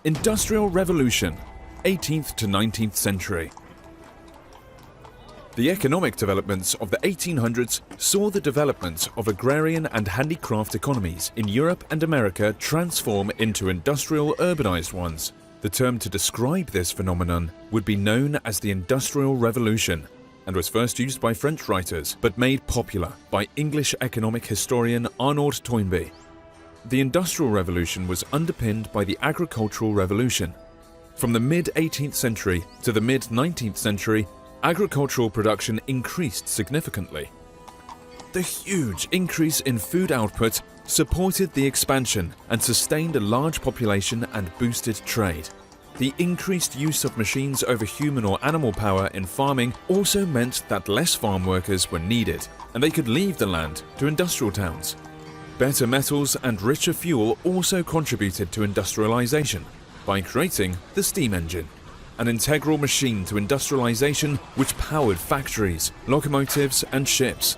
Industrial Revolution, 18th to 19th century. The economic developments of the 1800s saw the development of agrarian and handicraft economies in Europe and America transform into industrial urbanized ones. The term to describe this phenomenon would be known as the Industrial Revolution, and was first used by French writers but made popular by English economic historian Arnold Toynbee. The Industrial Revolution was underpinned by the Agricultural Revolution. From the mid-18th century to the mid-19th century, agricultural production increased significantly. The huge increase in food output supported the expansion and sustained a large population and boosted trade. The increased use of machines over human or animal power in farming also meant that less farm workers were needed, and they could leave the land to industrial towns. Better metals and richer fuel also contributed to industrialization by creating the steam engine, an integral machine to industrialization which powered factories, locomotives, and ships.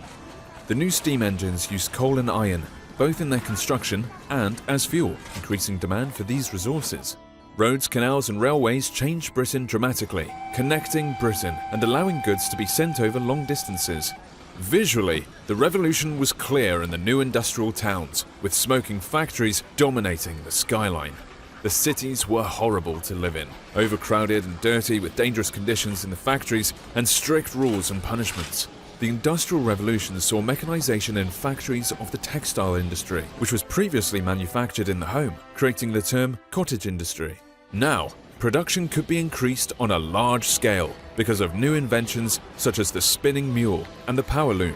The new steam engines used coal and iron, both in their construction and as fuel, increasing demand for these resources. Roads, canals, and railways changed Britain dramatically, connecting Britain and allowing goods to be sent over long distances. Visually, the revolution was clear in the new industrial towns, with smoking factories dominating the skyline. The cities were horrible to live in, overcrowded and dirty with dangerous conditions in the factories and strict rules and punishments. The Industrial Revolution saw mechanization in factories of the textile industry, which was previously manufactured in the home, creating the term cottage industry. Now, production could be increased on a large scale because of new inventions such as the spinning mule and the power loom.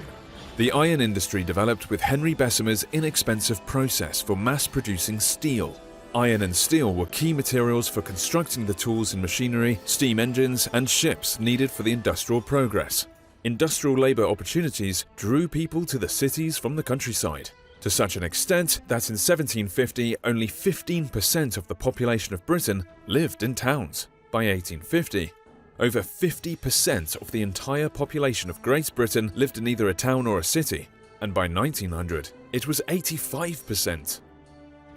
The iron industry developed with Henry Bessemer's inexpensive process for mass-producing steel. Iron and steel were key materials for constructing the tools and machinery, steam engines, and ships needed for the industrial progress. Industrial labor opportunities drew people to the cities from the countryside, to such an extent that in 1750 only 15% of the population of Britain lived in towns. By 1850, over 50% of the entire population of Great Britain lived in either a town or a city, and by 1900 it was 85%.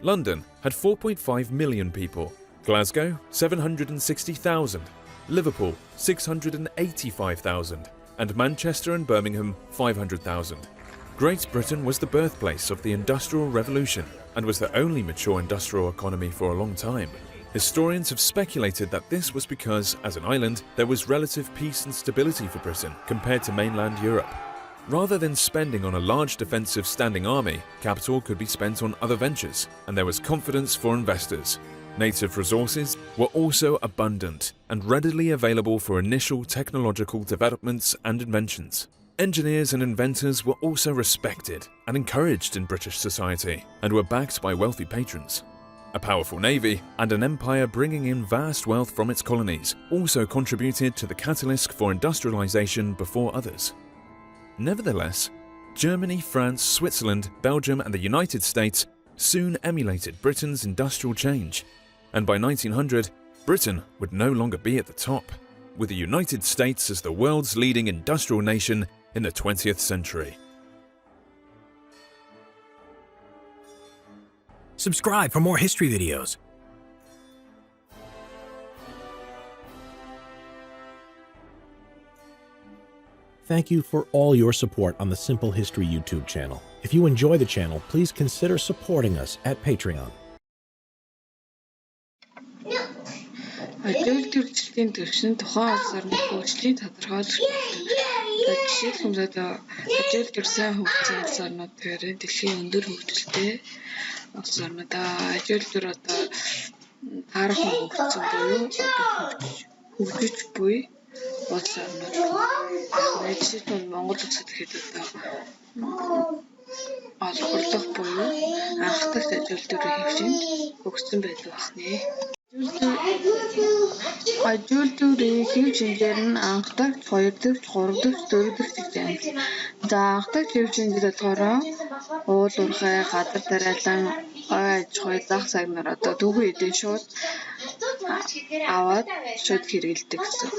London had 4.5 million people, Glasgow 760,000, Liverpool 685,000, and Manchester and Birmingham 500,000. Great Britain was the birthplace of the Industrial Revolution and was the only mature industrial economy for a long time. Historians have speculated that this was because, as an island, there was relative peace and stability for Britain compared to mainland Europe. Rather than spending on a large defensive standing army, capital could be spent on other ventures, and there was confidence for investors. Native resources were also abundant and readily available for initial technological developments and inventions. Engineers and inventors were also respected and encouraged in British society and were backed by wealthy patrons. A powerful navy and an empire bringing in vast wealth from its colonies also contributed to the catalyst for industrialization before others. Nevertheless, Germany, France, Switzerland, Belgium, and the United States soon emulated Britain's industrial change, and by 1900, Britain would no longer be at the top, with the United States as the world's leading industrial nation in the 20th century. Subscribe for more history videos. Thank you for all your support on the Simple History YouTube channel. If you enjoy the channel, please consider supporting us at Patreon. Зөвлөлтийн төвшин тухайн улс орны хөгжлийн тодорхойлох жишээлбэл зөвлөлтөөр сайн хөгжсөн улс орнууд төрийн дэлхийн өндөр хөгжилтэй улс орнуудаа зөвлөлтөөр таархан хөгжсөн буюу хөгжиж буй улс орнууд. Жишээлбэл Монгол улсад гэхэд олборлох буюу анхдагч зөвлөлтөөрийн хэмжээнд хөгжсөн байдаг байна. Зөвлөлтөөрийн хэв шинжээр нь анхдагч 2 дахь, 3 дахь, 4 дахь гэж байна. За анхдагч хэв шинжээр болохоор уул уурхай, газар тариалан, ой аж ахуй, зах сагнаар түүхэн эдийн шууд аваад шууд хэрэгэлдэг гэсэн.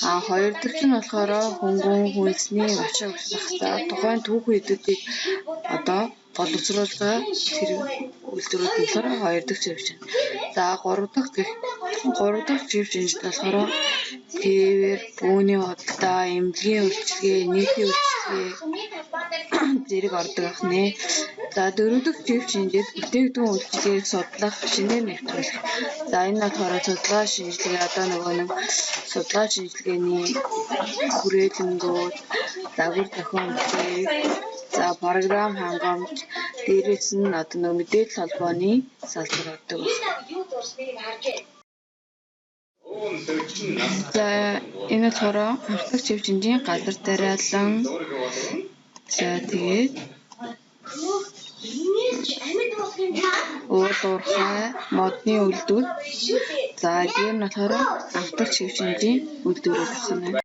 2 дахь нь болохоор хөнгөн хүнсний ашиг ухсах тухайн түүхэн эдүүдийг боловсруулах тэр үйлдвэрүүд нь болохоор 2 дахь жив шинж. За 3 дахь жив шинжид болохоор тээвэр, бүүний худалдаа, эмнэлгийн үйлчилгээ, нийтийн үйлчилгээ зэрэг ордог ахнэ. За 4 дахь жив шинжид бүтээгдэхүүн үйлчилгээг судлах, шинээр нэвтрүүлэх. За энэ нь болохоор судалгаа шинжилгээ одоо нөгөө нэг судалгаа шинжилгээний хүрээлэнгүүд, загвар зохион бүтээх, за програм хангамж, дээрээс нь одоо нөгөө мэдээлэл холбооны салбар ордог. За энэ болохоор анх дахь жив шинжийн газар тариалан. За тэгээд уул уурхай, модны үйлдвэр. За дээр нь болохоор анх дахь жив шинжийн үйлдвэрүүд байна.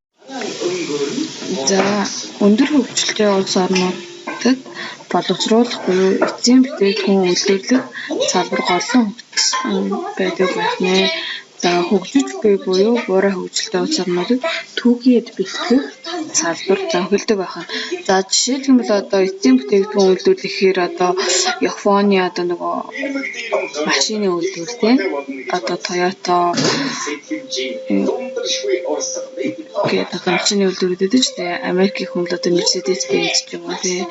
За өндөр хөгжилтэй улс орнуудад боловсруулах буюу эцсийн бүтээгдэхүүн үйлдвэрлэх салбар голлон хөгжсөн байдаг байх нэ. За хөгжиж буй буюу буурай хөгжилтэй улс орнуудад түүхийд бэлтгэх салбар зохилдог байна. За жишээлбэл одоо эцсийн бүтээгдэхүүн үйлдвэрлэхээр одоо Японы одоо нөгөө машины үйлдвэр тийм одоо Toyota гэдэг машины үйлдвэрүүд гэдэг чинь Америкийн хүмүүс одоо Mercedes-Benz ч юм уу тийм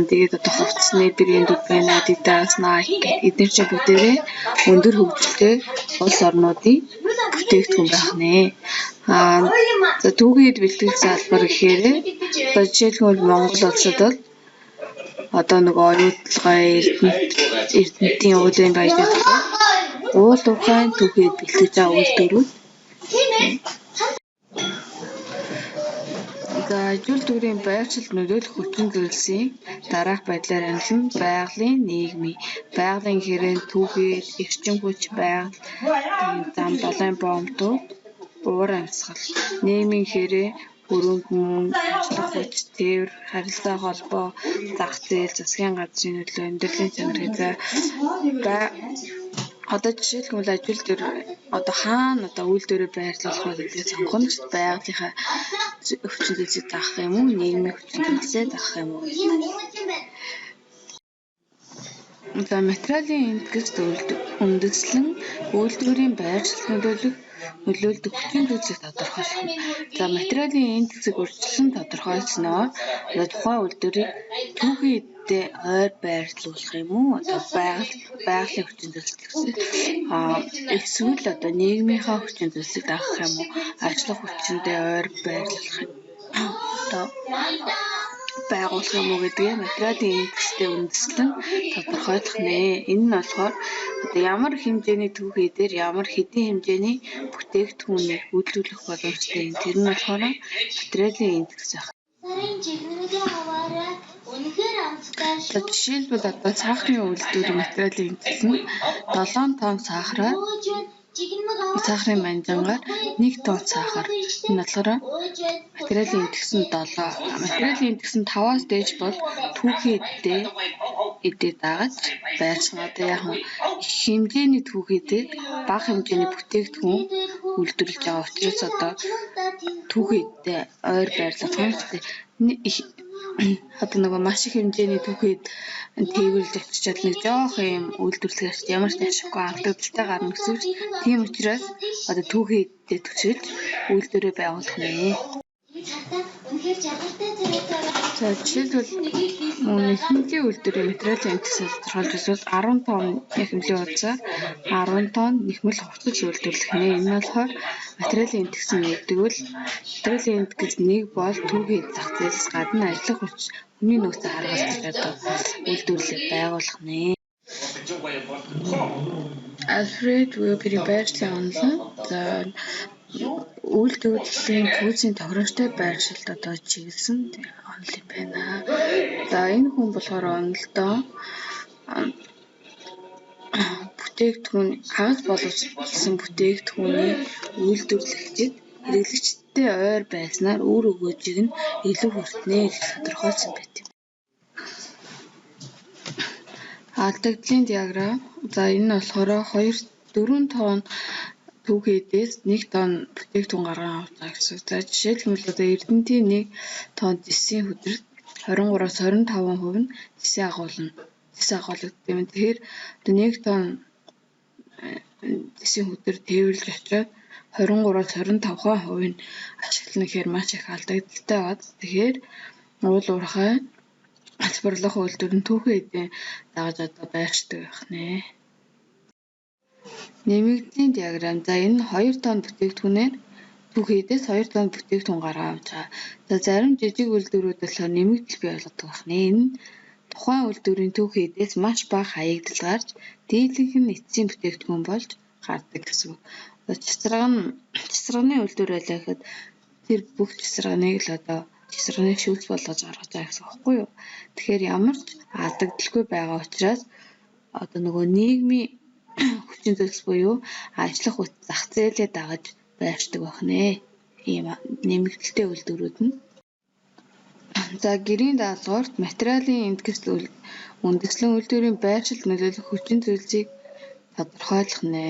тэгээд одоо хувцсны брэндүүд байна, Adidas, Nike эдгээр чинь бүгдээрээ өндөр хөгжилтэй улс орнуудын бүтээгдэхүүн байх нэ. За түүхийд бэлтгэх салбар гэхээр жишээлбэл Монгол улсад бол одоо нөгөө оюутлагын эрдэнэтийн уулын баялаг уул уурхайн түүхийд бэлтгэж байгаа үйлдвэрүүд. За ажил дүүрийн байршил нөлөөлөх хүчин зүйлсийн дараах байдлаар амлан байгалийн нийгмийн байгалийн хэрэг түүхийд эрчим хүч байгаль зам далайн боомтууд уур амьсгал нийгмийн хэрэг хөрөнгө мөнгө ажиллах хүч тээвэр харилцаа холбоо зах зээл засгийн газрын нөлөө амьдралын чанар хэзээ одоо жишээлбэл ажил дээр одоо хаана одоо үйлдвэрээ байрлуулах вэ гэдгийг сонгох нь байгалийнхаа хүчин зүйлсийг даах юм уу нийгмийн хүчин зүйлсээ даах юм уу. За материалын индекс үндэслэн үйлдвэрийн байршлыг нөлөөлдөг хүчин зүйлсийг тодорхойлох. За материалын индексийг үржилэн тодорхойлсноор тухайн үйлдвэрийг түүхийдээ ойр байрлуулах юм уу одоо байгалийн хүчин зүйлс гэсэн эсвэл одоо нийгмийнхаа хүчин зүйлсийг даах юм уу ажлах хүчиндээ ойр байрлуулах одоо байгуулах юм уу гэдгийг материалын индекстэй үндэслэн тодорхойлох нэ. Энэ нь болохоор одоо ямар хэмжээний түүхий дээр ямар хэдийн хэмжээний бүтээгдэхүүнийг үйлдвэрлэх боломжтой юм. Тэр нь болохоор материалын индекс байх. Жишээлбэл одоо сахарын үйлдвэрийн материалын индекс нь 7 тонн сахарын манжангаар 1 тонн сахар. Энэ болохоор материалын индекс нь 7. Материалын индекс нь 5-аас дээш бол түүхийдээ эдээ дагаж байршин одоо яг хэмжээний түүхийдээ бага хэмжээний бүтээгдэхүүн үйлдвэрлэж байгаа учраас одоо түүхийдээ ойр байрлуулах юм. Одоо нөгөө маш их хэмжээний түүхийд тээвэрлж очичаад нэг жоох юм үйлдвэрлэхээс ямар ч ашиггүй алдагдaltaй гарна гэсэн үг. Тийм учраас одоо түүхийдээ төсөөлж үйлдвэрээ байгуулах нэ. За жишээлбэл нэхэмлийн үйлдвэрийн материалын индексийг тодорхойлж эсвэл 10 тонн нэхэмлийн хуудасаар 10 тонн нэхмэл хувцас үйлдвэрлэх нэ. Энэ нь болохоор материалын индекс нь нэгдвэл материалын индекс 1 бол түүхийд зах зээлс гадна ажиллах хүч хүний нөөцөө харгалзаж одоо үйлдвэрлэлийг байгуулах нэ. Альфред Веберийн байршлын онолын за үйлдвэрлэлийн түүхийн тохиромжтой байршилд одоо чиглэсэн онол юм байна. За энэ хүн болохоор онолдоо бүтээгдэхүүн хагас боловсруулсан бүтээгдэхүүний үйлдвэрлэгчид хэрэглэгчтэй ойр байснаар үр өгөөжийг нь илүү хүртнэ гэж тодорхойлсон байт юм. Алдагдлын диаграм. За энэ нь болохоор 4 тонн түүхийдээс 1 тонн бүтээгдэхүүн гарган авдаг гэсэн. За жишээлбэл одоо Эрдэнэтийн 1 тонн зэсийн хөдөлгөөнт 23-25% нь зэсээ агуулна. тис агуулгаддаг юм. Тэгэхээр одоо 1 тонн тисийн хөдөр тээвэрлж очиод 23-аас 25% нь ашиглана гэхээр маш их алдагдaltaй байна. Тэгэхээр уул уурхай албарлах үйлдвэр нь түүхэн эдийн дагаж одоо байршдаг байх нэ. Нэмэгдлийн диаграм. За энэ 2 тонн бүтээгдэхүүнээр түүхэн эдээс 2 тонн бүтээгдэхүүн гаргаа авч байгаа. За зарим жижиг үйлдвэрүүд болохоор нэмэгдэл бий болгодог байх нэ. Энэ нь тухайн үйлдвэрийн түүхэн эдээс маш бага хаягдал гарч дийлэнх нь эцсийн бүтээгдэхүүн болж гардаг гэсэн үг. Чисарганы үйлдвэр байлаа гэхэд тэр бүх чисарганыг л одоо чисарганыг шүүс болгож гаргаж байгаа гэсэн үг байхгүй юу? Тэгэхээр ямар ч алдагдaltaгүй байгаа учраас одоо нөгөө нийгмийн хүчин зүйлс буюу ажиллах зах зээлээ дагаж байршдаг байх нэ. Ийм нэмэгдэлтэй үйлдвэрүүд нь. За гэрийн даалгаварт материалын үндэслэн үйлдвэрийн байршилд нөлөөлөх хүчин зүйлсийг тодорхойлох нэ.